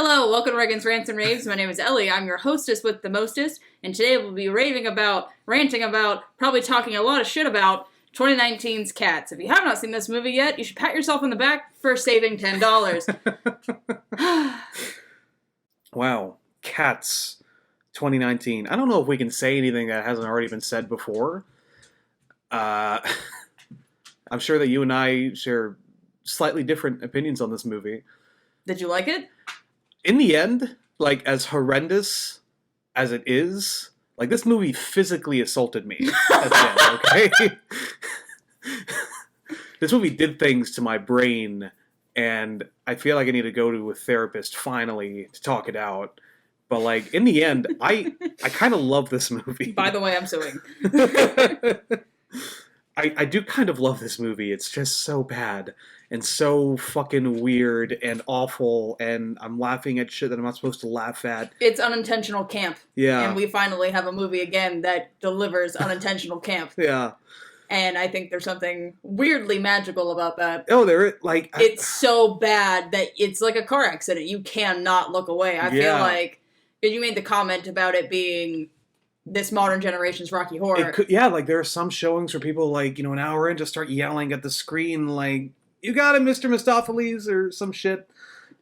Hello, welcome to Regan's Rants and Raves. My name is Ellie. I'm your hostess with the mostest, and today we'll be ranting about, probably talking a lot of shit about 2019's Cats. If you have not seen this movie yet, you should pat yourself on the back for saving $10. Wow, Cats 2019. I don't know if we can say anything that hasn't already been said before. I'm sure that you and I share slightly different opinions on this movie. Did you like it? In the end, like, as horrendous as it is, like, this movie physically assaulted me at the end, okay? This movie did things to my brain, and I feel like I need to go to a therapist finally to talk it out. But, like, in the end, I kind of love this movie. By the way, I'm suing. I do kind of love this movie. It's just so bad and so fucking weird and awful, and I'm laughing at shit that I'm not supposed to laugh at. It's unintentional camp. Yeah. And we finally have a movie again that delivers unintentional camp. Yeah. And I think there's something weirdly magical about that. Oh, there, like... It's so bad that it's like a car accident. You cannot look away. I feel like... Because you made the comment about it being... this modern generation's Rocky Horror. Like, there are some showings where people, like, an hour in just start yelling at the screen, like, you got it, Mr. Mistopheles, or some shit.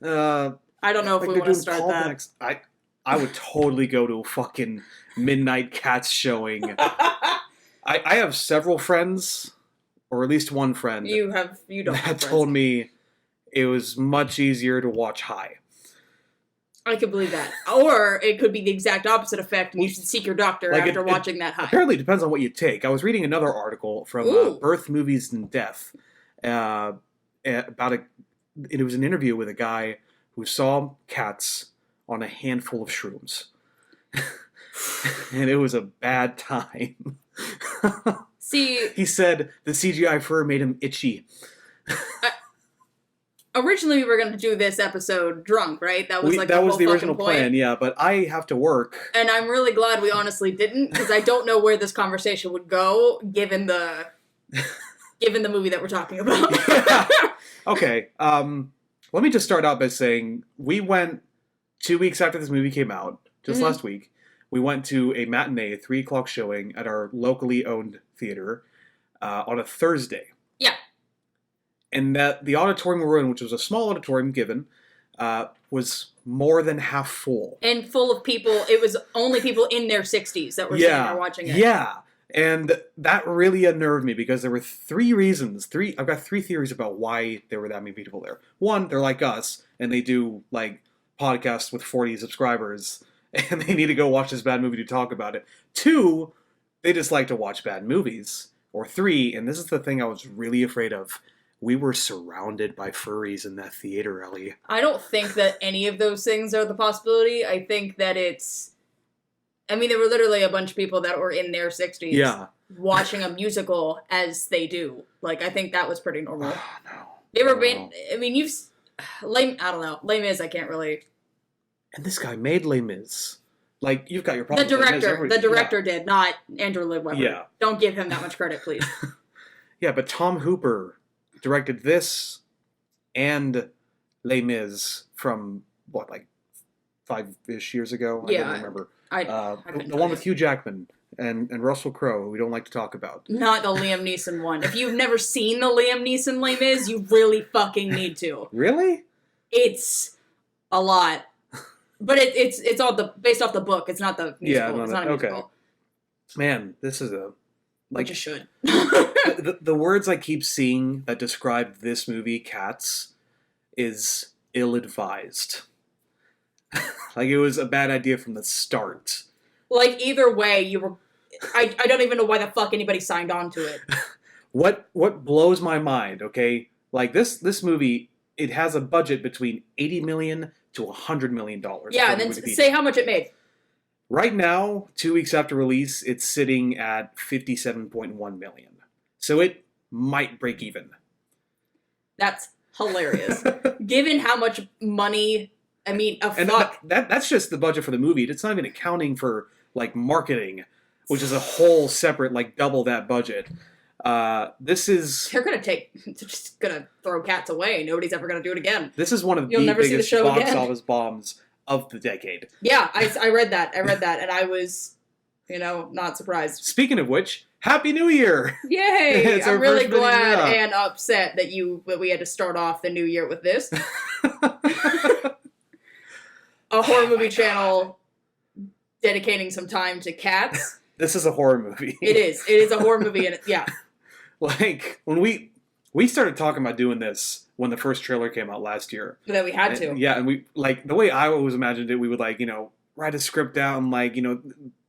I don't know if we want to start that. I would totally go to a fucking Midnight Cats showing. I have several friends, or at least one friend, that told me it was much easier to watch high. I could believe that. Or it could be the exact opposite effect, and you should seek your doctor after watching that high. Apparently it depends on what you take. I was reading another article from Birth, Movies, and Death. It was an interview with a guy who saw cats on a handful of shrooms. And it was a bad time. See... He said the CGI fur made him itchy. Originally, we were going to do this episode drunk, right? That was the original plan, yeah. But I have to work, and I'm really glad we honestly didn't, because I don't know where this conversation would go, given the movie that we're talking about. Yeah. Okay, let me just start out by saying we went 2 weeks after this movie came out, just last week. We went to a matinee, 3 o'clock showing at our locally owned theater on a Thursday. Yeah. And that the auditorium we were in, which was a small auditorium given, was more than half full. And full of people. It was only people in their 60s that were sitting there watching it. Yeah. And that really unnerved me because there were 3 reasons. I've got 3 theories about why there were that many people there. One, they're like us, and they do, like, podcasts with 40 subscribers, and they need to go watch this bad movie to talk about it. 2, they just like to watch bad movies. Or 3, and this is the thing I was really afraid of, we were surrounded by furries in that theater, Ellie. I don't think that any of those things are the possibility. I think that there were literally a bunch of people that were in their 60s watching a musical as they do. Like, I think that was pretty normal. Oh, no. They were lame, I don't know. Les Mis, I can't really... And this guy made Les Mis. Like, you've got your problem. The director did, not Andrew Lloyd Webber. Yeah. Don't give him that much credit, please. Yeah, but Tom Hooper directed this and Les Mis from, 5-ish years ago? I don't remember. The one with Hugh Jackman and Russell Crowe, who we don't like to talk about. Not the Liam Neeson one. If you've never seen the Liam Neeson Les Mis, you really fucking need to. Really? It's a lot. But it's all based off the book. It's not the musical. Yeah, it's not a musical. Man, this is a... Like, you should. the words I keep seeing that describe this movie, Cats, is ill-advised. Like, it was a bad idea from the start. Like, either way, you were... I don't even know why the fuck anybody signed on to it. What blows my mind, okay? Like, this movie, it has a budget between $80 million to $100 million. Yeah, and then say how much it made. Right now, 2 weeks after release, it's sitting at $57.1 million. So it might break even. That's hilarious. Given how much money, that's just the budget for the movie. It's not even accounting for, like, marketing, which is a whole separate, like, double that budget. This is They're just gonna throw Cats away. Nobody's ever gonna do it again. this is one of You'll the never see the biggest show box again. office bombs of the decade. Yeah, I read that. And I was, not surprised. Speaking of which, Happy New Year! Yay! It's our I'm really first video, glad yeah. and upset that we had to start off the new year with this. A horror movie channel dedicating some time to cats. This is a horror movie. It is. It is a horror movie, and yeah. Like, when we started talking about doing this when the first trailer came out last year. But then we had to. Yeah, and we, like, the way I always imagined it, we would, like, write a script out and, like,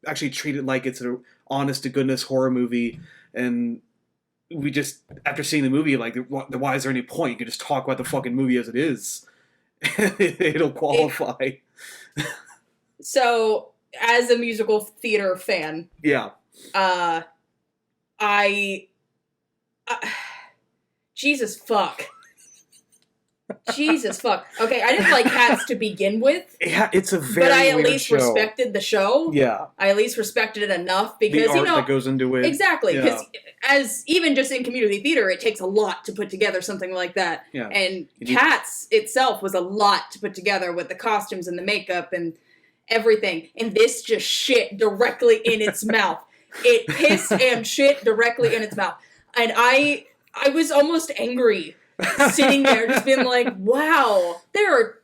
actually treat it like it's an honest-to-goodness horror movie. And we just, after seeing the movie, like, why is there any point? You can just talk about the fucking movie as it is. It'll qualify. So, as a musical theater fan, Yeah. Jesus fuck. Jesus fuck. Okay, I didn't like Cats to begin with. Yeah, it's a very But I at weird least show. respected the show. Yeah. I at least respected it enough The because, art that goes into it. Exactly, Yeah. because as even just in community theater, it takes a lot to put together something like that. Yeah. And You need- Cats itself was a lot to put together with the costumes and the makeup and everything. And this just shit directly in its mouth. It pissed and shit directly in its mouth. And I was almost angry sitting there just being like, wow, there are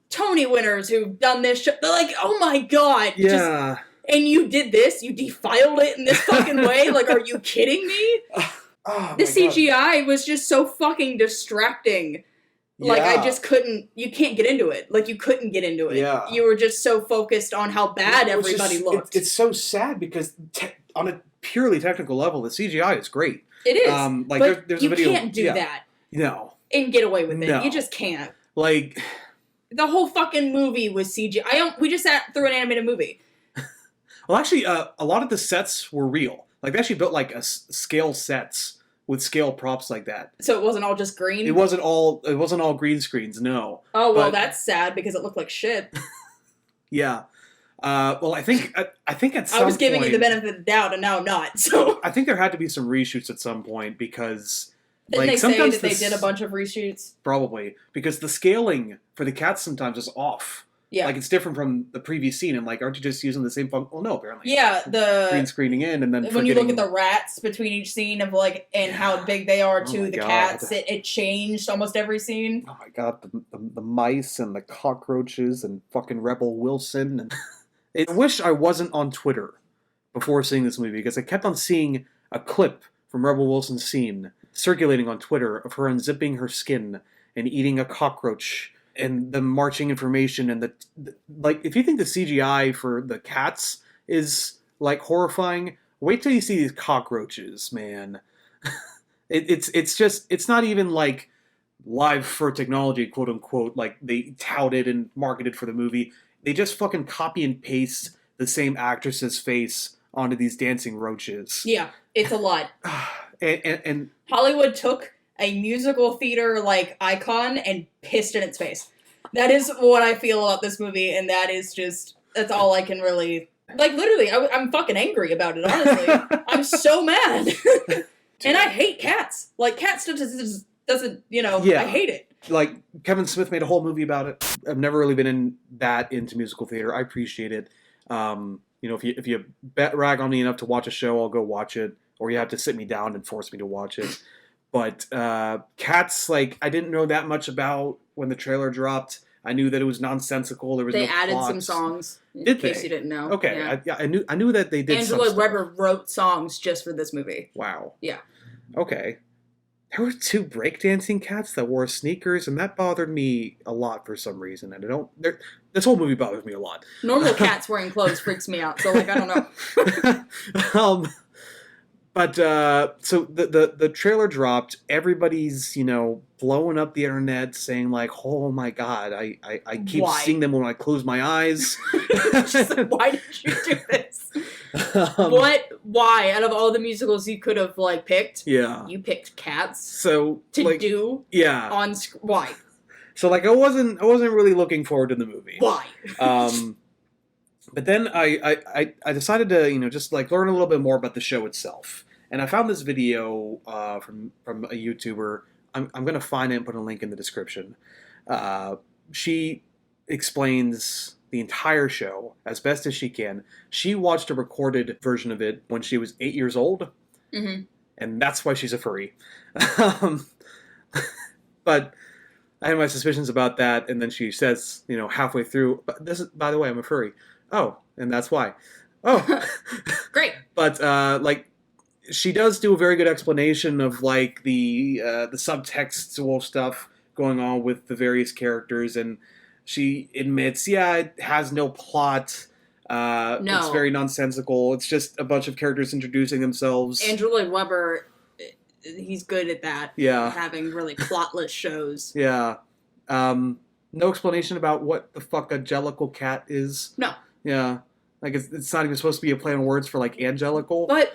Tony winners who've done this shit. They're like, oh my god. Yeah. And you did this? You defiled it in this fucking way? Like, are you kidding me? Oh, The my God. CGI was just so fucking distracting. Like, I Yeah. just couldn't, you can't get into it. Like, you couldn't get into it. Yeah. You were just so focused on how bad Which is- everybody looked. It's so sad because on a purely technical level, the CGI is great. It is. Like, but there's you a video. can't do that No. and get away with it. No. You just can't. Like, The whole fucking movie was CGI. We just sat through an animated movie. well, actually, a lot of the sets were real. Like, they actually built, like, scale sets with scale props like that. So it wasn't all just green? It wasn't all green screens, no. Oh, well, but- that's sad because it looked like shit. Yeah. Well, I think at some I was giving you the point- benefit of the doubt, and now I'm not. So I think there had to be some reshoots at some point because didn't like they say sometimes that they did a bunch of reshoots? probably because the scaling for the cats sometimes is off. Yeah, Like it's different from the previous scene, and like aren't you just using the same fun? Well, no, apparently. yeah. Green screening in, and then When you look at forgetting- the rats between each scene of like and how big they are Oh to my the God. cats, it changed almost every scene. Oh my god, the mice and the cockroaches and fucking Rebel Wilson. And I wish I wasn't on Twitter before seeing this movie because I kept on seeing a clip from Rebel Wilson's scene circulating on Twitter of her unzipping her skin and eating a cockroach and the marching information and like if you think the CGI for the cats is like horrifying, wait till you see these cockroaches, man. It's not even like live for technology, quote unquote, like they touted and marketed for the movie. They just fucking copy and paste the same actress's face onto these dancing roaches. Yeah, it's a lot. And Hollywood took a musical theater like icon and pissed in its face. That is what I feel about this movie, and that's all I can really like. Literally, I'm fucking angry about it. Honestly, I'm so mad, and I hate cats. Like cats doesn't Yeah. I hate it. like Kevin Smith made a whole movie about it. I've never really been into musical theater. I appreciate it. If you rag on me enough to watch a show, I'll go watch it, or you have to sit me down and force me to watch it. But Cats, like I didn't know that much about when the trailer dropped. I knew that it was nonsensical. There was They no added plot. some songs. In Did case they? you didn't know. Okay, Yeah. I knew that they did. Angela some stuff. Weber wrote songs just for this movie. Wow. Yeah. Okay. There were 2 breakdancing cats that wore sneakers, and that bothered me a lot for some reason. And this whole movie bothers me a lot. Normal cats wearing clothes freaks me out. So like I don't know. But so the trailer dropped. Everybody's blowing up the internet, saying like, "Oh my god, I keep Why? seeing them when I close my eyes." Just like, why did you do this? Um, Why? Out of all the musicals you could have like picked, Yeah. you picked Cats So to like, do yeah. on why? So like I wasn't really looking forward to the movie. Why? But then I decided to just like learn a little bit more about the show itself, And I found this video from a YouTuber. I'm going to find it and put a link in the description. She explains the entire show as best as she can. She watched a recorded version of it when she was 8 years old, and that's why she's a furry. But I had my suspicions about that, and then she says, halfway through, "But this is, by the way, I'm a furry." Oh, and that's why. Oh, great. But she does do a very good explanation of like the subtextual stuff going on with the various characters, and she admits, it has no plot. No. It's very nonsensical. It's just a bunch of characters introducing themselves. Andrew Lloyd Webber, he's good at that. Yeah. Having really plotless shows. Yeah. No explanation about what the fuck a jellicle cat is. No. Yeah. Like, it's not even supposed to be a play on words for, like, angelical. But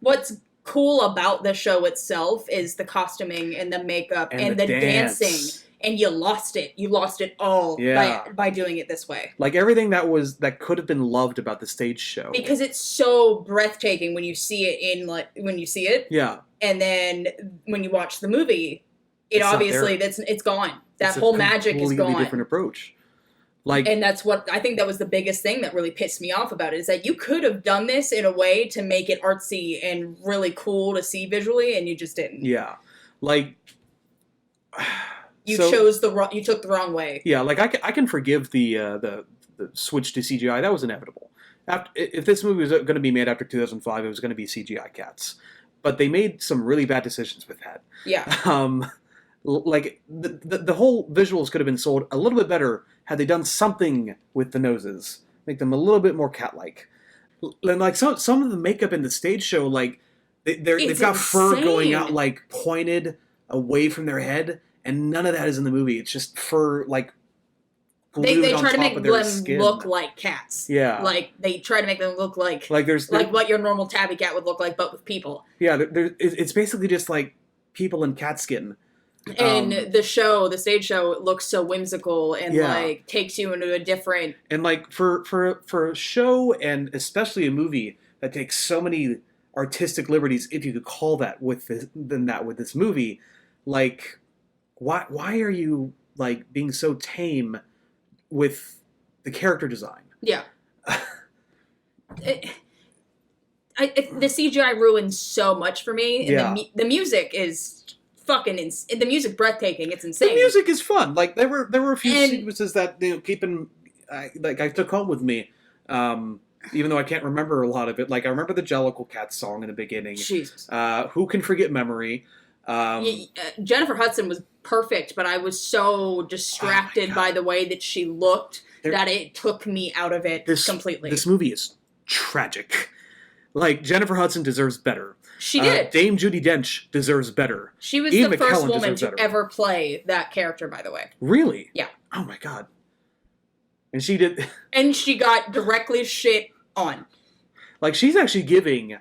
what's cool about the show itself is the costuming and the makeup and the dancing. And you lost it. You lost it all by doing it this way. Like, everything that could have been loved about the stage show. Because it's so breathtaking when you see it Yeah. And then when you watch the movie, it's gone. That whole magic is gone. It's a completely different approach. And that's what I think that was the biggest thing that really pissed me off about it, is that you could have done this in a way to make it artsy and really cool to see visually, and you just didn't. Yeah. Like, you took the wrong way. Yeah, like I can forgive the switch to CGI. That was inevitable. If this movie was going to be made after 2005, it was going to be CGI cats. But they made some really bad decisions with that. Yeah. Like the whole visuals could have been sold a little bit better had they done something with the noses, make them a little bit more cat-like. And like some of the makeup in the stage show, like they've got insane. Fur going out like pointed away from their head, and none of that is in the movie. It's just fur like glued they on try to top make of their them skin. Look like cats. Yeah, like they try to make them look like there's what your normal tabby cat would look like, but with people. Yeah, it's basically just like people in cat skin. And the stage show looks so whimsical and like takes you into a different. And like for a show, and especially a movie that takes so many artistic liberties, if you could call that with this movie, like why are you like being so tame with the character design? Yeah. The CGI ruins so much for me. And the music is fucking the music breathtaking. It's insane. The music is fun. Like there were a few sequences that I took home with me. Even though I can't remember a lot of it. Like I remember the Jellicle Cat song in the beginning. Jesus. Who can forget Memory? Jennifer Hudson was perfect, but I was so distracted by the way that she looked that it took me out of it completely. This movie is tragic. Like Jennifer Hudson deserves better. She did. Dame Judi Dench deserves better. She was the first woman to ever play that character, by the way. Really? Yeah. Oh my god. And she did. And she got directly shit on. Like she's actually giving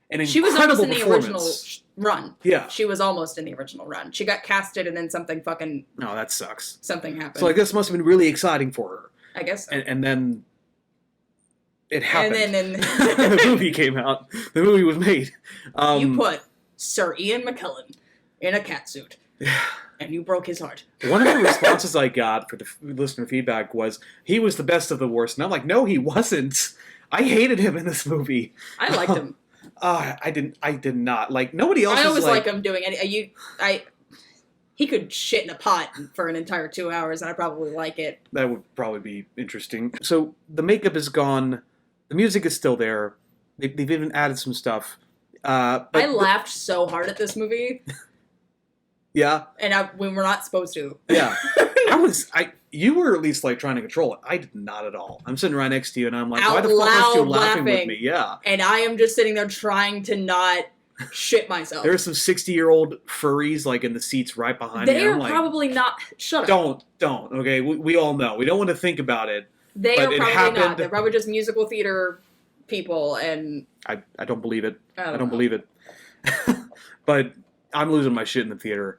an incredible performance. She was almost in the original run. Yeah. She was almost in the original run. She got casted and then something fucking. No, that sucks. Something happened. So like this must have been really exciting for her. I guess so. And then. It happened. And then the movie came out. The movie was made. You put Sir Ian McKellen in a catsuit. And you broke his heart. One of the responses I got for the listener feedback was, he was the best of the worst. And I'm like, no, he wasn't. I hated him in this movie. I liked him. I did not. Like, nobody else I always like him doing it. He could shit in a pot for an entire 2 hours, and I'd probably like it. That would probably be interesting. So, the makeup is gone. The music is still there. They've even added some stuff. But I laughed so hard at this movie. Yeah. And we were not supposed to. Yeah. You were at least like trying to control it. I did not at all. I'm sitting right next to you and I'm like, why the fuck aren't you laughing with me? Yeah. And I am just sitting there trying to not shit myself. There are some 60-year-old furries like in the seats right behind me. They are probably not. Shut up. Don't. Okay. We all know. We don't want to think about it. They are probably not. They're probably just musical theater people, and I don't believe it. I don't believe it. But I'm losing my shit in the theater.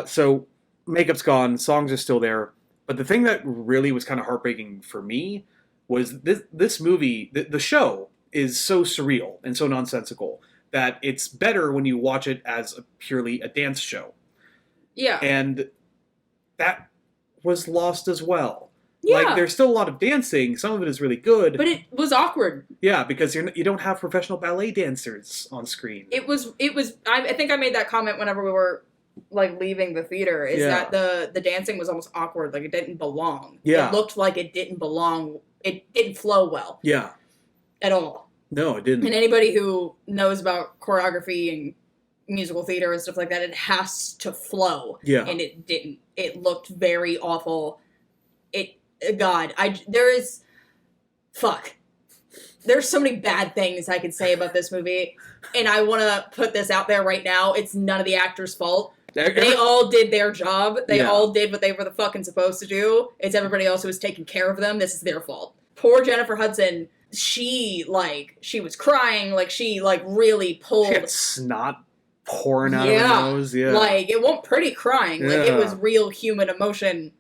So makeup's gone, songs are still there, but the thing that really was kind of heartbreaking for me was this movie. The show is so surreal and so nonsensical that it's better when you watch it as purely a dance show. Yeah. And that was lost as well. Yeah. Like, there's still a lot of dancing. Some of it is really good. But it was awkward. Yeah, because you don't have professional ballet dancers on screen. It was. I think I made that comment whenever we were like leaving the theater. Is that the dancing was almost awkward. Like it didn't belong. Yeah. It looked like it didn't belong. It didn't flow well. Yeah. At all. No, it didn't. And anybody who knows about choreography and musical theater and stuff like that, it has to flow. Yeah. And it didn't. It looked very awful. There's so many bad things I could say about this movie, and I want to put this out there right now. It's none of the actors' fault. They all did their job. They all did what they were the fucking supposed to do. It's everybody else who was taking care of them. This is their fault. Poor Jennifer Hudson, she was crying, like she really pulled. She had snot pouring out of her nose. Yeah. Like, it wasn't pretty crying. Like, it was real human emotion,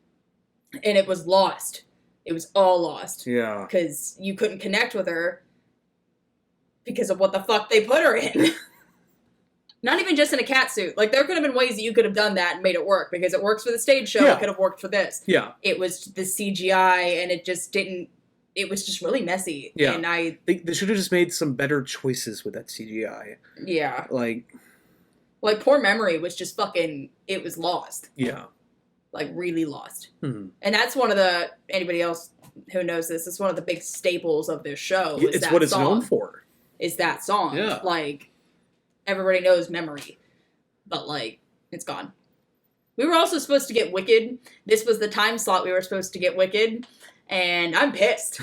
and it was lost. It was all lost. Yeah. Because you couldn't connect with her because of what the fuck they put her in. Not even just in a cat suit. Like, there could have been ways that you could have done that and made it work, because it works for the stage show. It could have worked for this. Yeah. It was the CGI, and it just didn't. It was just really messy. Yeah. And they should have just made some better choices with that CGI. Yeah. Like, Poor Memory was just fucking. It was lost. Yeah. Like, really lost. Mm-hmm. And that's one of the, anybody else who knows this, it's one of the big staples of this show. It's what it's known for. Is that song. Yeah. Like, everybody knows Memory. But, like, it's gone. We were also supposed to get Wicked. This was the time slot we were supposed to get Wicked. And I'm pissed.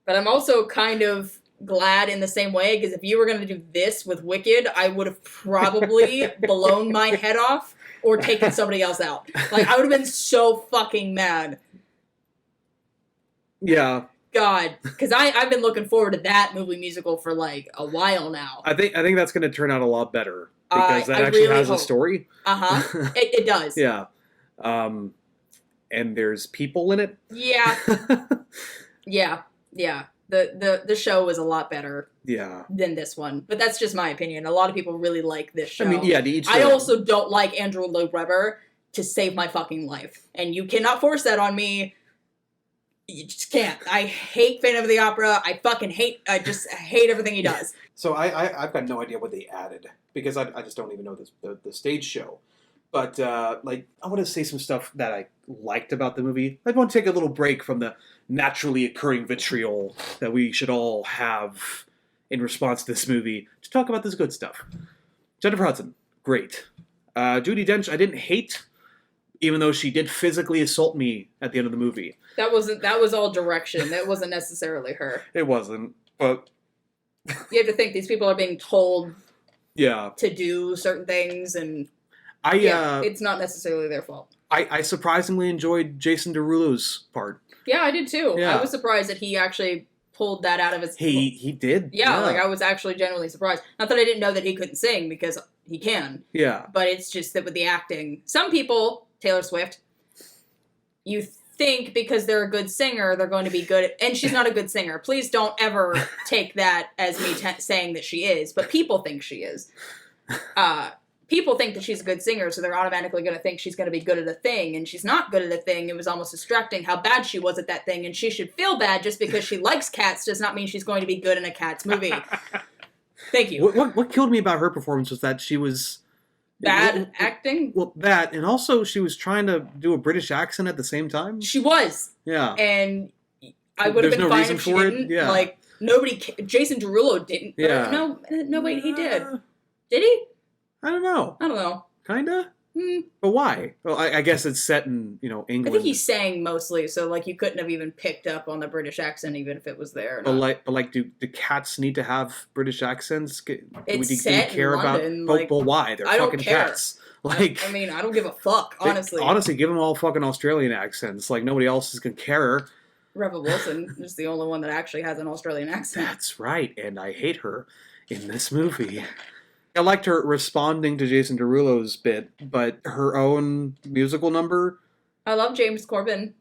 But I'm also kind of glad in the same way, because if you were going to do this with Wicked, I would have probably blown my head off or taken somebody else out. Like, I would have been so fucking mad. Yeah. God. Because I've been looking forward to that movie musical for, like, a while now. I think that's going to turn out a lot better. Because that actually really has hope. A story. Uh-huh. It does. Yeah. And there's people in it. Yeah. Yeah. The show was a lot better than this one. But that's just my opinion. A lot of people really like this show. I mean, yeah, to each I also don't like Andrew Lloyd Webber to save my fucking life. And you cannot force that on me. You just can't. I hate Phantom of the Opera. I just hate everything he does. So I've got no idea what they added, because I just don't even know the stage show. But, I want to say some stuff that I liked about the movie. I want to take a little break from the naturally occurring vitriol that we should all have in response to this movie to talk about this good stuff. Jennifer Hudson, great. Judi Dench, I didn't hate, even though she did physically assault me at the end of the movie. That was all direction. That wasn't necessarily her. It wasn't, but... You have to think these people are being told to do certain things, and... it's not necessarily their fault. I surprisingly enjoyed Jason Derulo's part. Yeah, I did too. Yeah. I was surprised that he actually pulled that out of his... He did. Yeah, like I was actually genuinely surprised. Not that I didn't know that he couldn't sing, because he can. Yeah. But it's just that with the acting, some people, Taylor Swift, you think because they're a good singer, they're going to be good and she's not a good singer. Please don't ever take that as me saying that she is, but people think she is. People think that she's a good singer, so they're automatically going to think she's going to be good at a thing, and she's not good at a thing. It was almost distracting how bad she was at that thing, and she should feel bad just because she likes cats does not mean she's going to be good in a Cats movie. Thank you. What killed me about her performance was that she was... Bad acting? Well, that, and also she was trying to do a British accent at the same time. She was. Yeah. And I would have been fine if she didn't. Yeah. Like, Jason Derulo didn't. Yeah. No, wait, he did. Did he? I don't know. Kinda? But why? Well, I guess it's set in, England. I think he sang mostly, so, like, you couldn't have even picked up on the British accent even if it was there or not. But do cats need to have British accents? It's do set you care in London. about... Well, why? They're fucking cats. Like, I mean, I don't give a fuck, honestly. Honestly, give them all fucking Australian accents. Like, nobody else is gonna care. Rebel Wilson is the only one that actually has an Australian accent. That's right, and I hate her in this movie. I liked her responding to Jason Derulo's bit, but her own musical number... I love James Corden.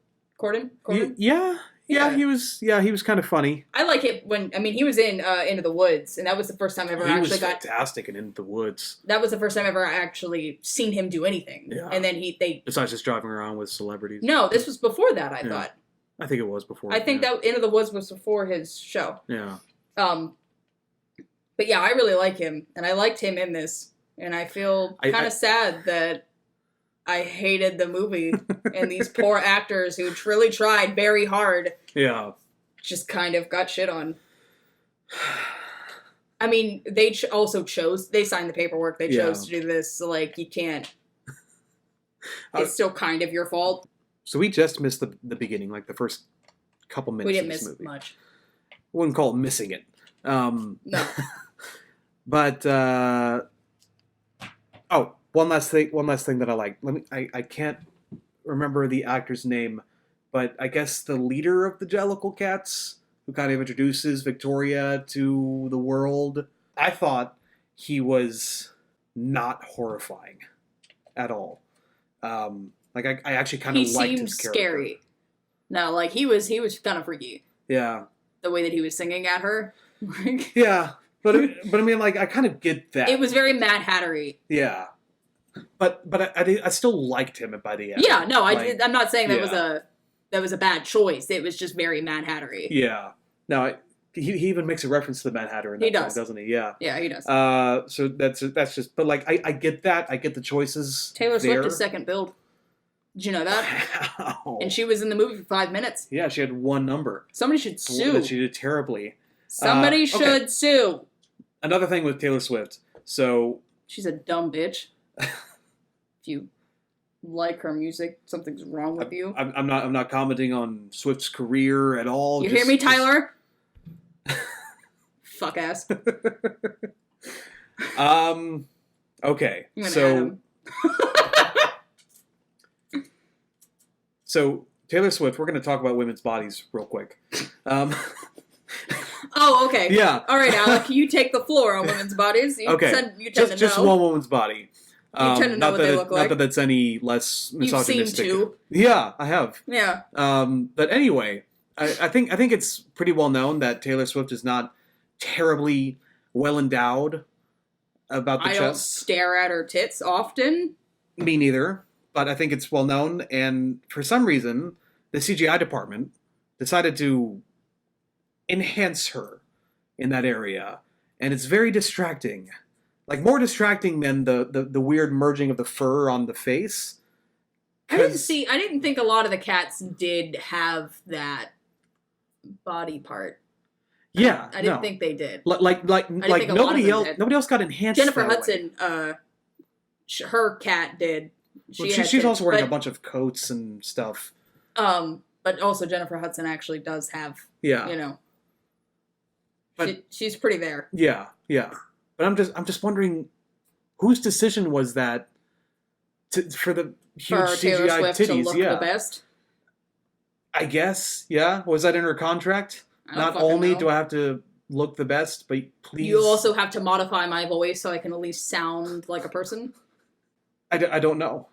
Yeah. Yeah, he was kind of funny. I like it he was in Into the Woods, and that was the first time I ever He was fantastic in Into the Woods. That was the first time I ever actually seen him do anything. Yeah. And then besides just driving around with celebrities. No, this was before that, I thought. I think it was before. I think that Into the Woods was before his show. Yeah. But yeah, I really like him, and I liked him in this, and I feel kind of sad that I hated the movie, and these poor actors who really tried very hard, just kind of got shit on. I mean, they also chose, they signed the paperwork, they chose to do this, so like, you can't, it's still kind of your fault. So we just missed the beginning, like the first couple minutes of this movie. We didn't miss much. Wouldn't call it missing it. No. But one last thing that I like. I can't remember the actor's name, but I guess the leader of the Jellicle Cats, who kind of introduces Victoria to the world. I thought he was not horrifying at all. I actually kind of liked his character. Scary. No, like he was kind of freaky. Yeah. The way that he was singing at her. Yeah. But I mean, like, I kind of get that. It was very Mad Hattery. Yeah, but I still liked him by the end. Yeah, no, I'm not saying that was a bad choice. It was just very Mad Hattery. Yeah. No, he even makes a reference to the Mad Hatter in that song, doesn't he? Yeah. Yeah, he does. So that's just. But like, I get that. I get the choices. Taylor Swift is second billed. Did you know that? Wow. And she was in the movie for 5 minutes. Yeah, she had one number. Somebody should sue. That she did terribly. Somebody should sue. Another thing with Taylor Swift. So she's a dumb bitch. If you like her music, something's wrong with you. I'm not commenting on Swift's career at all. You hear me, Tyler? Fuck ass. Okay. So Taylor Swift, we're going to talk about women's bodies real quick. Oh, okay. Yeah. All right, Alec, you take the floor on women's bodies. You tend to know. Just one woman's body. You tend to know what they look like. Not that that's any less misogynistic. You've seen two. Yeah, I have. Yeah. But anyway, I think it's pretty well known that Taylor Swift is not terribly well endowed about the chest. I don't stare at her tits often. Me neither. But I think it's well known, and for some reason, the CGI department decided to enhance her in that area, and it's very distracting. Like, more distracting than the weird merging of the fur on the face. I didn't think a lot of the cats did have that body part. Yeah, I didn't think they did. Like nobody else got enhanced. Jennifer Hudson, her cat did. She's also wearing a bunch of coats and stuff. But also Jennifer Hudson actually does have. Yeah. You know. But she's pretty there. Yeah, yeah. But I'm just wondering, whose decision was that for the huge Taylor CGI Swift titties? To look the best. I guess. Yeah. Was that in her contract? Not only do I have to look the best, but please. You also have to modify my voice so I can at least sound like a person. I don't know.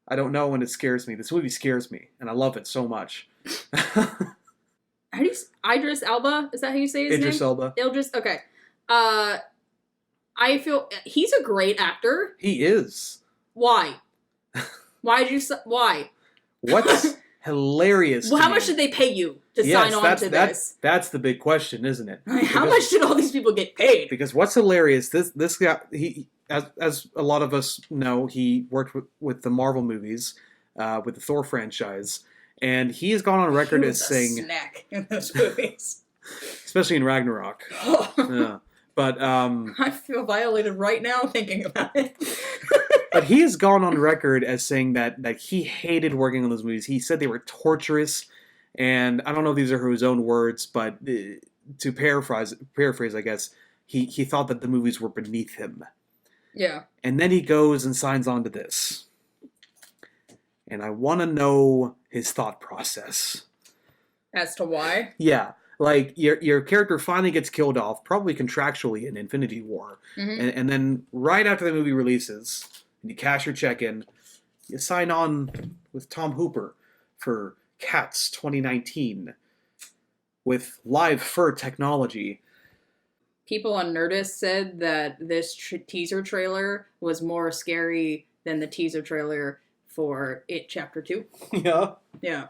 I don't know, and it scares me. This movie scares me, and I love it so much. How do you... Idris Elba? Is that how you say his name? Idris Elba. Okay. I feel... He's a great actor. He is. Why? Why? What's hilarious Well, how much did they pay you to sign on to this? That's the big question, isn't it? How much did all these people get paid? Because what's hilarious, this guy... As a lot of us know, he worked with the Marvel movies, with the Thor franchise, and he has gone on record as saying... snack in those movies. Especially in Ragnarok. Yeah. But I feel violated right now thinking about it. But he has gone on record as saying that he hated working on those movies. He said they were torturous, and I don't know if these are his own words, but to paraphrase, I guess, he thought that the movies were beneath him. Yeah. And then he goes and signs on to this. And I want to know his thought process. As to why? Yeah. Like, your character finally gets killed off, probably contractually in Infinity War. Mm-hmm. And then right after the movie releases, and you cash your check in, you sign on with Tom Hooper for Cats 2019. with live fur technology. People on Nerdist said that this teaser trailer was more scary than the teaser trailer for It Chapter 2. Yeah. Yeah.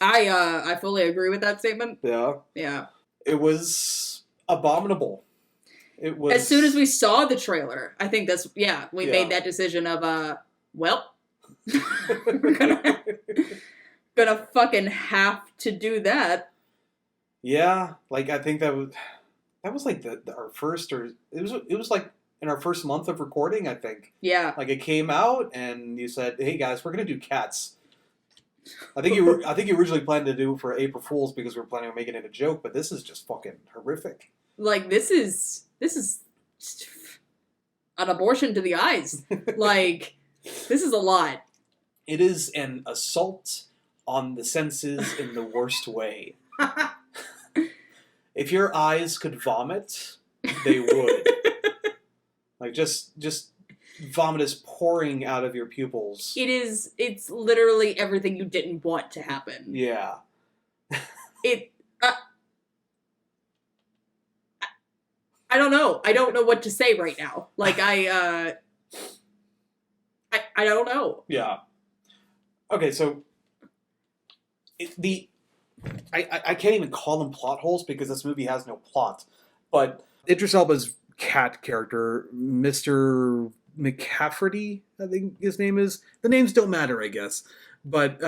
I fully agree with that statement. Yeah. Yeah. It was abominable. It was... As soon as we saw the trailer, I think we made that decision of, well, we're gonna fucking have to do that. Yeah, like, I think that was like our first, or it was like in our first month of recording, I think. Yeah. Like, it came out, and you said, "Hey guys, we're gonna do Cats." I think you originally planned to do it for April Fools because we were planning on making it a joke, but this is just fucking horrific. Like, this is an abortion to the eyes. Like, this is a lot. It is an assault on the senses in the worst way. If your eyes could vomit, they would. Like, just vomit is pouring out of your pupils. It's literally everything you didn't want to happen. Yeah. I don't know. I don't know what to say right now. Like, I don't know. Yeah. Okay, so I can't even call them plot holes because this movie has no plot. But Idris Elba's cat character, Mr. McCafferty, I think his name is. The names don't matter, I guess. But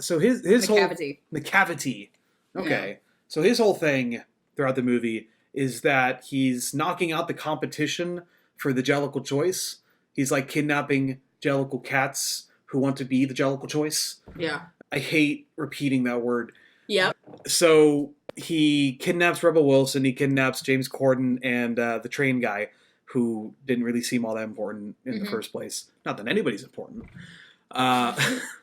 so his McCavity. whole McCavity. Okay. Yeah. So his whole thing throughout the movie is that he's knocking out the competition for the Jellicle choice. He's like kidnapping Jellicle cats who want to be the Jellicle choice. Yeah. I hate repeating that word. Yep. So he kidnaps Rebel Wilson, he kidnaps James Corden and the train guy, who didn't really seem all that important in the first place. Not that anybody's important.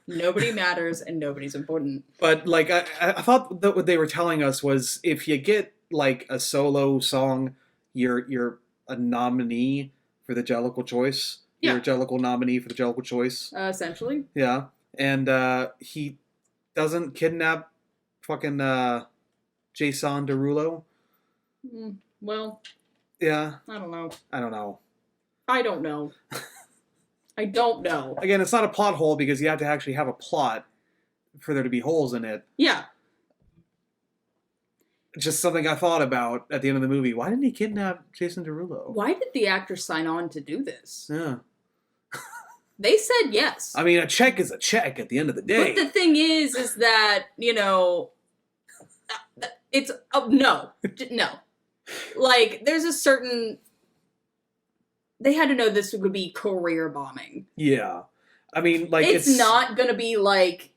Nobody matters and nobody's important. But like I thought that what they were telling us was if you get like a solo song, you're a nominee for the Jellicle choice. Yeah. You're a Jellicle nominee for the Jellicle choice. Essentially. Yeah. And he doesn't kidnap fucking Jason Derulo. Well. Yeah. I don't know. I don't know. I don't know. I don't know. Again, it's not a plot hole because you have to actually have a plot for there to be holes in it. Yeah. Just something I thought about at the end of the movie. Why didn't he kidnap Jason Derulo? Why did the actor sign on to do this? Yeah. They said yes. I mean, a check is a check at the end of the day. But the thing is that, it's... no. No. Like, there's a certain... They had to know this would be career bombing. Yeah. I mean, like, it's not going to be, like,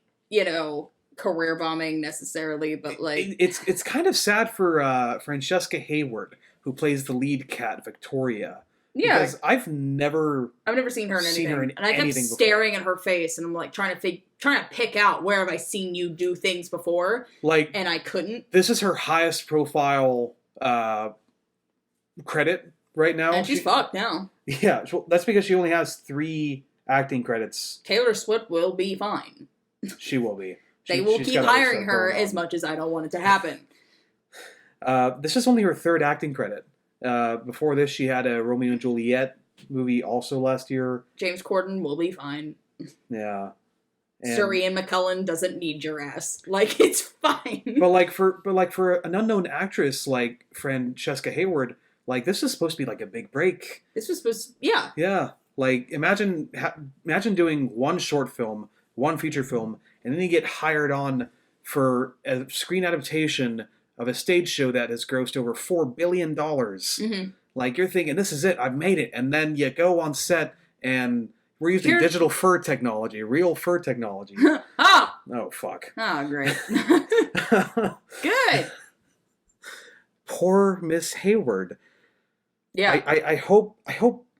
career bombing necessarily, but, like... It's kind of sad for Francesca Hayward, who plays the lead cat, Victoria. Yeah. Because I've never seen her in anything. And I kept staring at her face, and I'm, like, trying to pick out where have I seen you do things before. Like... And I couldn't. This is her highest profile credit right now. And she's fucked now. Yeah, that's because she only has 3 acting credits. Taylor Swift will be fine. She will be. They will keep hiring her as much as I don't want it to happen. This is only her 3rd acting credit. Before this, she had a Romeo and Juliet movie also last year. James Corden will be fine. Yeah. Sir Ian McKellen doesn't need your ass. Like, it's fine. But for an unknown actress like Francesca Hayward, like, this is supposed to be like a big break. This was supposed to, yeah. Yeah. Like, imagine doing one short film, one feature film, and then you get hired on for a screen adaptation of a stage show that has grossed over $4 billion. Mm-hmm. Like, you're thinking, this is it, I've made it. And then you go on set and we're using digital fur technology, real fur technology. Ah! Oh, fuck. Oh, great. Good. Poor Miss Hayward. Yeah. I hope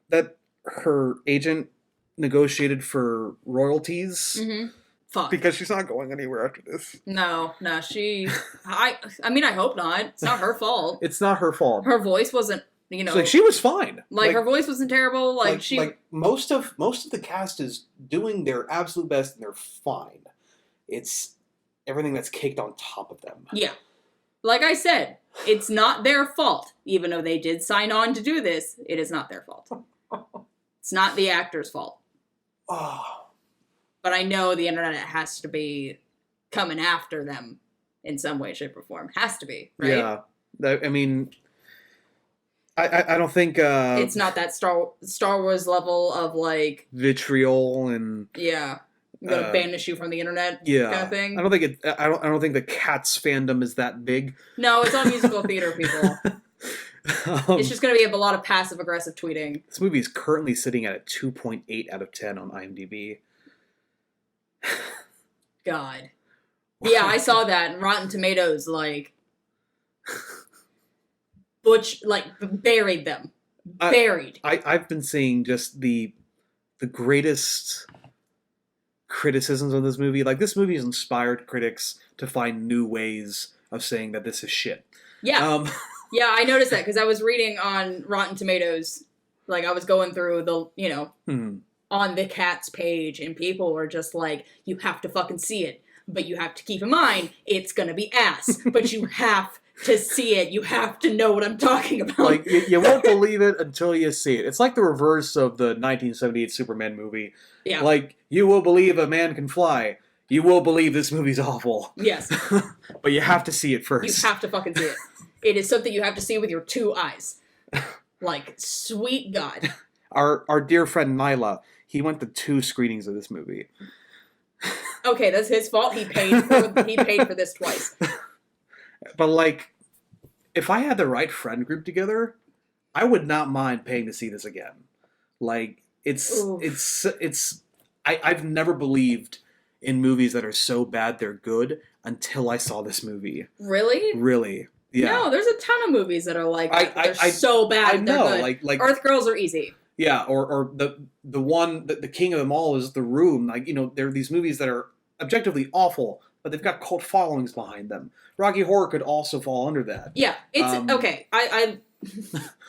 that her agent negotiated for royalties. Mm-hmm. Fuck. Because she's not going anywhere after this. No, she... I mean, I hope not. It's not her fault. It's not her fault. Her voice wasn't, Like, she was fine. Like, her voice wasn't terrible. Like, most of the cast is doing their absolute best and they're fine. It's everything that's caked on top of them. Yeah. like I said, it's not their fault. Even though they did sign on to do this, it is not their fault. It's not the actor's fault. Oh. But I know the internet has to be coming after them in some way, shape, or form. Has to be, right? Yeah. I mean, I don't think... it's not that Star Wars level of, like... vitriol and... Yeah. I'm gonna banish you from the internet yeah. kind of thing. I don't think the Cats fandom is that big. No, it's all musical theater people. It's just gonna be a lot of passive-aggressive tweeting. This movie is currently sitting at a 2.8 out of 10 on IMDb. God. Yeah, I saw that, and Rotten Tomatoes, like... buried them. Buried. I've been seeing just the greatest criticisms of this movie. Like, this movie has inspired critics to find new ways of saying that this is shit. Yeah. Yeah, I noticed that, because I was reading on Rotten Tomatoes, like, I was going through the, on the Cats page, and people were just like, you have to fucking see it, but you have to keep in mind, it's gonna be ass, but you have to see it. You have to know what I'm talking about. Like, you won't believe it until you see it. It's like the reverse of the 1978 Superman movie. Yeah. Like, you will believe a man can fly. You will believe this movie's awful. Yes. But you have to see it first. You have to fucking see it. It is something you have to see with your two eyes. Like, sweet God. Our dear friend Nyla, he went to 2 screenings of this movie. Okay, that's his fault. He paid for this twice. But, like, if I had the right friend group together, I would not mind paying to see this again. Like, I've never believed in movies that are so bad they're good until I saw this movie. Really? Really. Yeah. No, there's a ton of movies that are like they're so bad. I know, they're good. like Earth Girls are easy. Yeah, or the one the king of them all is The Room. Like, there are these movies that are objectively awful, but they've got cult followings behind them. Rocky Horror could also fall under that. Yeah, it's okay. I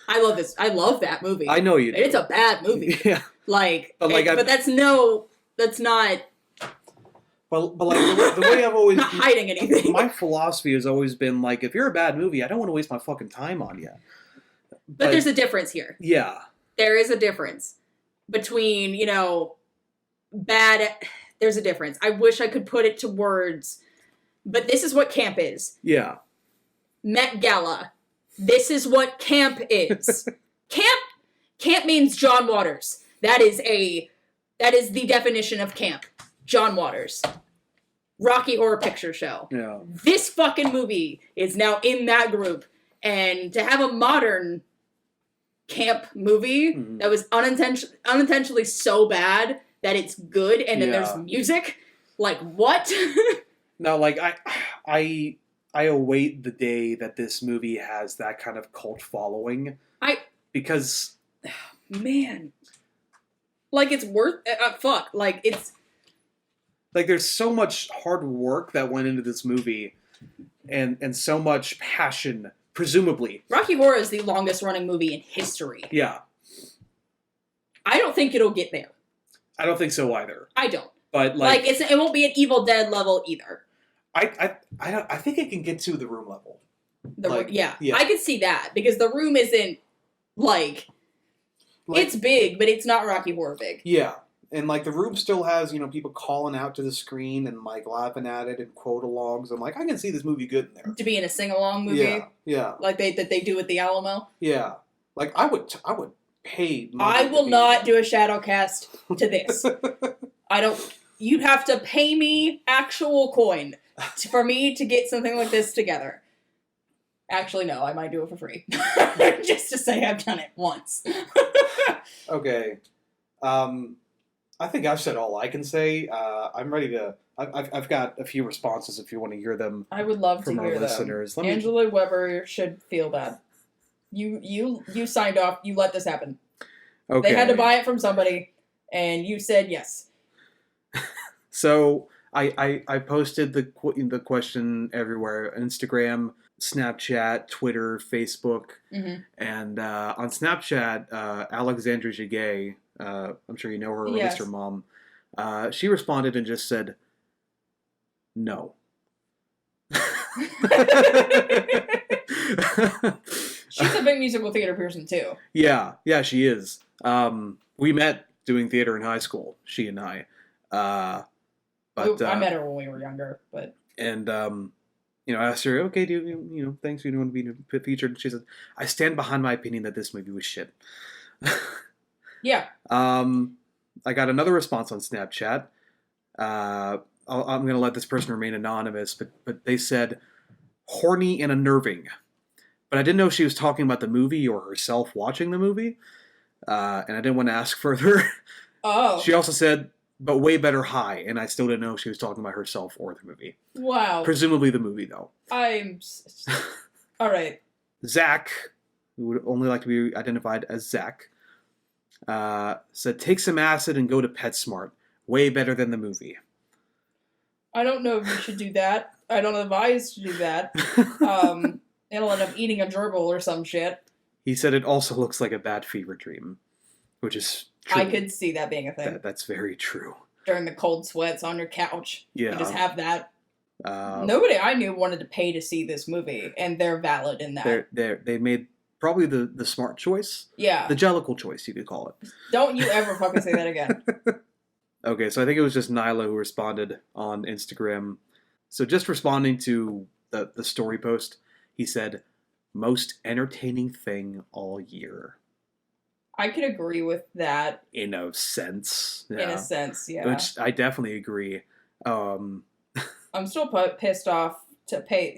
love this. I love that movie. I know you do. It's a bad movie. Yeah. But that's not. But like the way I've always not hiding anything. My philosophy has always been like, if you're a bad movie, I don't want to waste my fucking time on you. But there's a difference here. Yeah. There is a difference between, bad. There's a difference. I wish I could put it to words, but this is what camp is. Yeah. Met Gala. This is what camp is. Camp means John Waters. That is the definition of camp. John Waters. Rocky Horror Picture Show. Yeah. This fucking movie is now in that group. And to have a modern camp movie that was unintentionally so bad that it's good, and then there's music, like, what? No, like, I await the day that this movie has that kind of cult following. Because... Man. Like, it's worth... fuck. Like, it's... Like, there's so much hard work that went into this movie, and so much passion, presumably. Rocky Horror is the longest running movie in history. Yeah. I don't think it'll get there. I don't think so either. I don't. But like it won't be an Evil Dead level either. I think it can get to The Room level. Yeah. I could see that, because The Room isn't like it's big, but it's not Rocky Horror big. Yeah. And, like, The Room still has, people calling out to the screen and, like, laughing at it and quote-alongs. I'm like, I can see this movie good in there. To be in a sing-along movie? Yeah. Like they do at the Alamo? Yeah. Like, I would pay money. I will not do a shadow cast to this. You'd have to pay me actual coin for me to get something like this together. Actually, no, I might do it for free. Just to say I've done it once. Okay. I think I've said all I can say. I'm ready to... I've got a few responses if you want to hear them. I would love to hear them. From our listeners. Angela Weber should feel bad. You signed off. You let this happen. Okay. They had to buy it from somebody, and you said yes. So I posted the question everywhere: Instagram, Snapchat, Twitter, Facebook, and on Snapchat, Alexandra Jiguet, I'm sure you know her, or yes. Mr. Mom, she responded and just said, no. She's a big musical theater person too. Yeah, she is. We met doing theater in high school, she and I. I met her when we were younger, but... And, I asked her, okay, thanks, you want to be featured? And she said, I stand behind my opinion that this movie was shit. Yeah. I got another response on Snapchat. I'm going to let this person remain anonymous, but they said, horny and unnerving. But I didn't know if she was talking about the movie or herself watching the movie. And I didn't want to ask further. Oh. She also said, but way better high. And I still didn't know if she was talking about herself or the movie. Wow. Presumably the movie, though. All right. Zach, who would only like to be identified as Zach, said, take some acid and go to PetSmart. Way better than the movie. I don't know if you should do that. I don't advise to do that. It'll end up eating a gerbil or some shit. He said it also looks like a bad fever dream, which is true. I could see that being a thing. That's very true. During the cold sweats on your couch. Yeah. You just have that. Nobody I knew wanted to pay to see this movie, and they're valid in that. They made probably the smart choice. Yeah. The jellicle choice, you could call it. Don't you ever fucking say that again. Okay, so I think it was just Nyla who responded on Instagram. So just responding to the story post, he said, most entertaining thing all year. I could agree with that. In a sense. Yeah. In a sense, yeah. Which I definitely agree. I'm still pissed off to pay,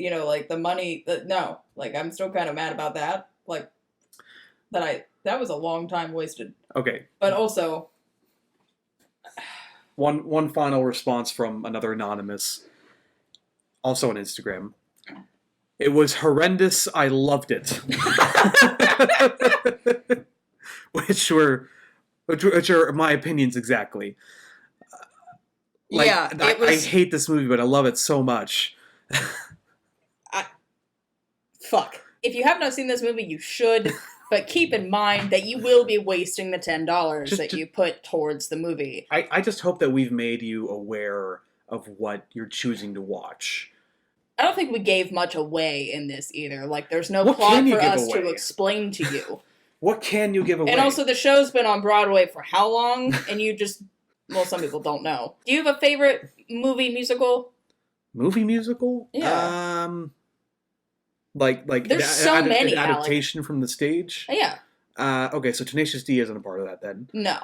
the money. No, I'm still kind of mad about that. That was a long time wasted. Okay. But also... One final response from another anonymous, also on Instagram. It was horrendous. I loved it. which are my opinions exactly. I hate this movie, but I love it so much. Fuck. If you have not seen this movie, you should. But keep in mind that you will be wasting the $10 that you put towards the movie. I just hope that we've made you aware of what you're choosing to watch. I don't think we gave much away in this either. There's no plot for us to explain to you. What can you give away? And also, the show's been on Broadway for how long? And you just... Well, some people don't know. Do you have a favorite movie musical? Movie musical? Yeah. There's so many, an adaptation from the stage? Yeah. Okay, so Tenacious D isn't a part of that then. No.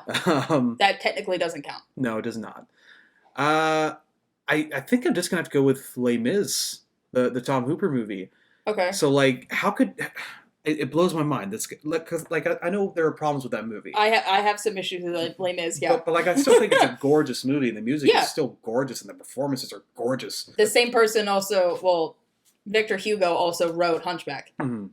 That technically doesn't count. No, it does not. I think I'm just going to have to go with Les Mis, the Tom Hooper movie. Okay. So, how could... It blows my mind. Because I know there are problems with that movie. I have some issues with Les Mis, yeah. But I still think it's a gorgeous movie, and the music is still gorgeous, and the performances are gorgeous. The same person also... Victor Hugo also wrote Hunchback. Mm-hmm.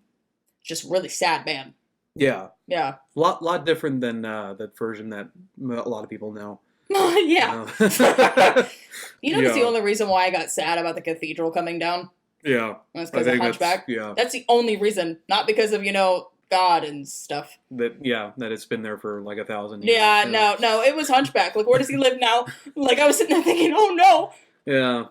Just really sad, man. Yeah. Yeah. Lot different than the version that a lot of people know. Yeah. That's the only reason why I got sad about the cathedral coming down? Yeah. That's because of Hunchback. Yeah. That's the only reason. Not because of, God and stuff. That it's been there for 1,000 years. Yeah, no. It was Hunchback. Where does he live now? I was sitting there thinking, oh no. Yeah.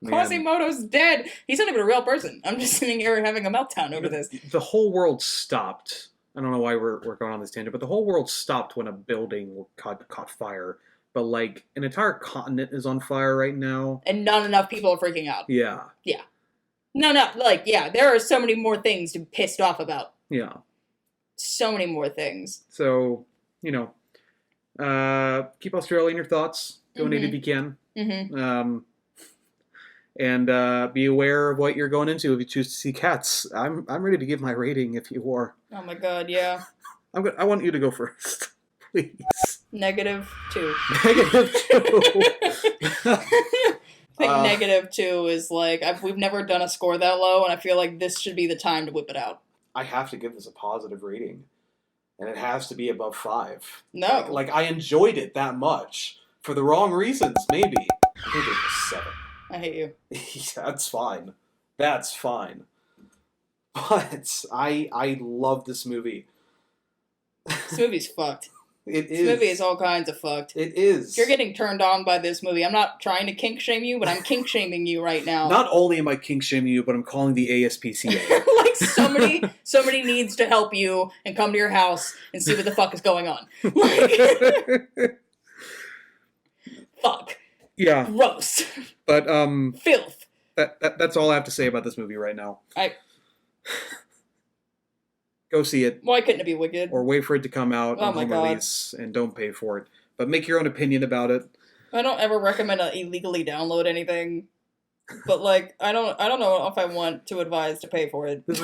Quasimodo's dead. He's not even a real person. I'm just sitting here having a meltdown over this. The whole world stopped. I don't know why we're going on this tangent, but the whole world stopped when a building caught fire. But an entire continent is on fire right now. And not enough people are freaking out. Yeah. Yeah. No, there are so many more things to be pissed off about. Yeah. So many more things. So, keep Australia in your thoughts. Donate if you can. Mm-hmm. And be aware of what you're going into if you choose to see Cats. I'm ready to give my rating if you are. Oh my god, yeah. I want you to go first, please. -2. -2. I think -2 is we've never done a score that low, and I feel like this should be the time to whip it out. I have to give this a positive rating, and it has to be above 5. No. I enjoyed it that much for the wrong reasons. Maybe I think it was 7. I hate you. That's fine. But I love this movie. This movie's fucked. It This is. movie is all kinds of fucked. It is. If you're getting turned on by this movie, I'm not trying to kink shame you, but I'm kink shaming you right now. Not only am I kink shaming you, but I'm calling the ASPCA. Like somebody needs to help you and come to your house and see what the fuck is going on. Like, fuck. Yeah. Gross. But Filth. that's all I have to say about this movie right now. Go see it. Why couldn't it be Wicked? Or wait for it to come out on home release and don't pay for it. But make your own opinion about it. I don't ever recommend to illegally download anything. But like I don't know if I want to advise to pay for it. This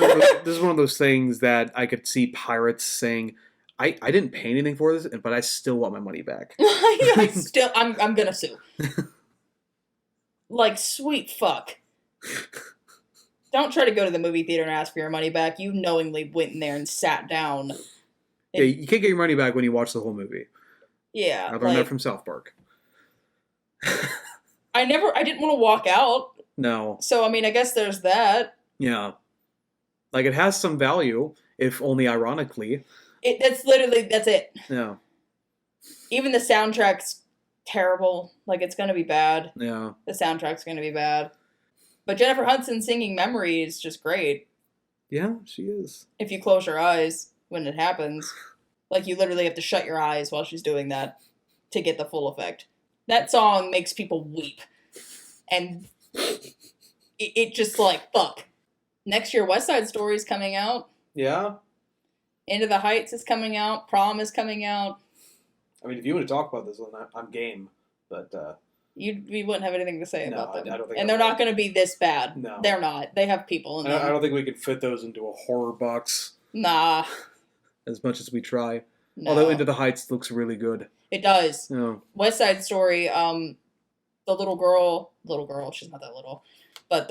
is one of those things that I could see pirates saying, I didn't pay anything for this, but I still want my money back. I'm gonna sue. Like, sweet fuck. Don't try to go to the movie theater and ask for your money back. You knowingly went in there and sat down. Yeah, you can't get your money back when you watch the whole movie. Yeah. I learned that from South Park. I didn't want to walk out. No. So, I mean, I guess there's that. Yeah. Like, it has some value, if only ironically. That's it. Yeah. Even the soundtrack's terrible. Like, it's gonna be bad. Yeah. The soundtrack's gonna be bad. But Jennifer Hudson singing Memory is just great. Yeah, she is. If you close your eyes when it happens. Like, you literally have to shut your eyes while she's doing that to get the full effect. That song makes people weep. And it just, like, fuck. Next year, West Side Story is coming out. Yeah? Into the Heights is coming out. Prom is coming out. I mean, if you want to talk about this one, I'm game. But, we wouldn't have anything to say about them. I don't think and they're not going to be this bad. No. They're not. They have people in them. I don't think we could fit those into a horror box. Nah. As much as we try. No. Although Into the Heights looks really good. It does. Yeah. West Side Story, the little girl, she's not that little, but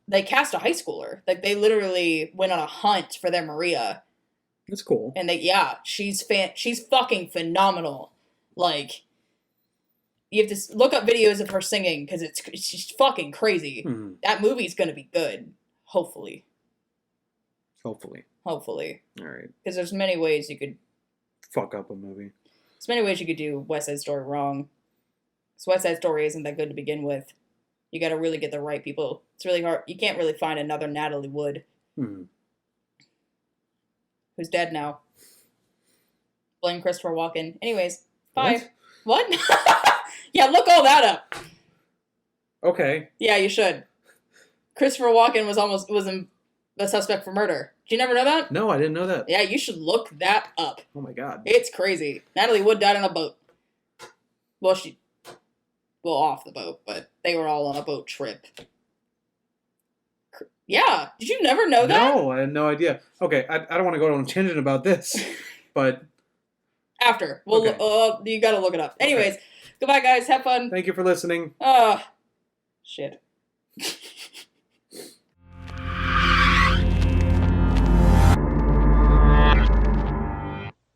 they cast a high schooler. Like, they literally went on a hunt for their Maria. That's cool. And she's fucking phenomenal. Like, you have to look up videos of her singing, because she's fucking crazy. Mm-hmm. That movie's gonna be good. Hopefully. Hopefully. Alright. Because there's many ways you could fuck up a movie. There's many ways you could do West Side Story wrong. Because West Side Story isn't that good to begin with. You gotta really get the right people. It's really hard. You can't really find another Natalie Wood. Mm-hmm. Who's dead now. Blame Christopher Walken. Anyways, bye. What? Yeah, look all that up. Okay. Yeah, you should. Christopher Walken was in the suspect for murder. Did you never know that? No, I didn't know that. Yeah, you should look that up. Oh my god. It's crazy. Natalie Wood died on a boat. Well, off the boat, but they were all on a boat trip. Yeah, did you never know that? No, I had no idea. Okay, I don't want to go on a tangent about this, but... After. Well, okay. You gotta look it up. Anyways, okay. Goodbye, guys. Have fun. Thank you for listening. Shit.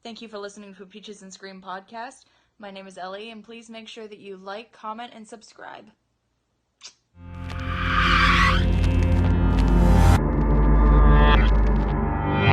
Thank you for listening to a Peaches and Scream podcast. My name is Ellie, and please make sure that you like, comment, and subscribe.